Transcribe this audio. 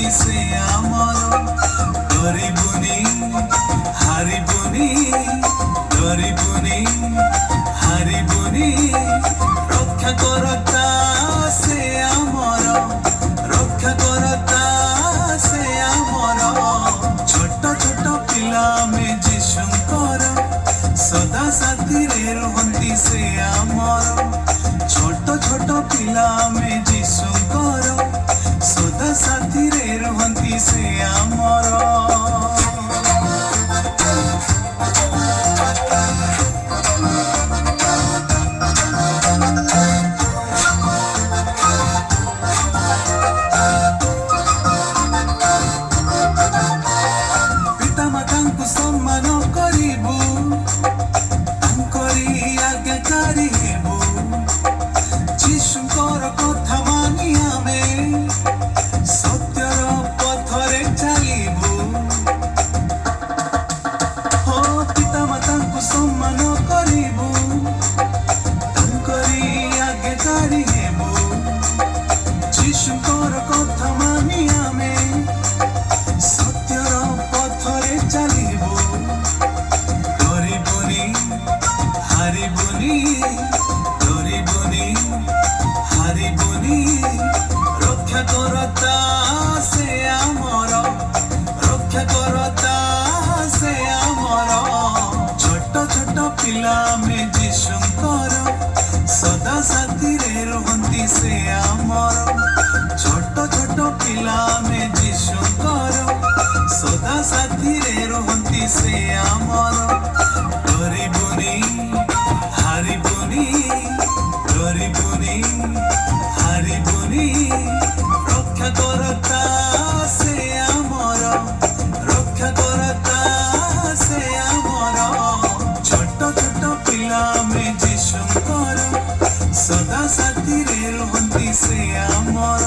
ରୁହନ୍ତି ସେ ଆମର ଡରିବୁନି ହାରିବୁନି ଡରିବୁନି ହାରିବୁନି ରକ୍ଷା କରତା ସେ ଆମର ରକ୍ଷା କରତା ସେ ଆମର ଛୋଟ ଛୋଟ ପିଲା ଆମେ ଯୀଶୁଙ୍କର ସଦା ସାଥିରେ ରୁହନ୍ତି ସେ ଆମର ଛୋଟ ଛୋଟ ପିଲା ଆମେ ଯୀଶୁଙ୍କର ସଦା ସାଥିରେ ରୁହନ୍ତି ସେ ଆମର ପିତାମାତାଙ୍କୁ ସମ୍ମାନ କରିବୁ ତାଙ୍କରି ଆଜ୍ଞାକାରୀ ହେବୁ ଯୀଶୁଙ୍କର କଥା ମାନି ଆମେ ସତ୍ୟର ପଥରେ ଚାଲିବୁ ହୋ ପିତାମାତାଙ୍କୁ ସମ୍ମାନ କରିବୁ ତାଙ୍କରି ଆଜ୍ଞାକାରୀ ହେବୁ ଯୀଶୁଙ୍କର କଥା ମାନି ଆମେ ସତ୍ୟର ପଥରେ ଚାଲିବୁ ଡରିବୁନି ହାରିବୁନି ଡରିବୁନି ହାରିବୁନି ରକ୍ଷା କରତା ସେ ଆମର ରକ୍ଷା କରତା ସେ ଆମର ଛୋଟ ଛୋଟ ପିଲା ଆମେ ଯୀଶୁଙ୍କର ସଦା ସାଥିରେ ରୁହନ୍ତି ସେ ଆମର ଛୋଟ ଛୋଟ ପିଲା ଆମେ ଯୀଶୁଙ୍କର ସଦା ସାଥିରେ ରୁହନ୍ତି ସେ ଆମର ଡରିବୁନି ହାରିବୁନି ଡରିବୁନି ହାରିବୁନି ରକ୍ଷା କରତା ସେ ଆମର ରକ୍ଷା କରତା ସେ ଆମର ଛୋଟ ଛୋଟ ପିଲା ଆମେ ଯୀଶୁଙ୍କର ସଦା ସାଥିରେ ରୁହନ୍ତି ସେ ଆମର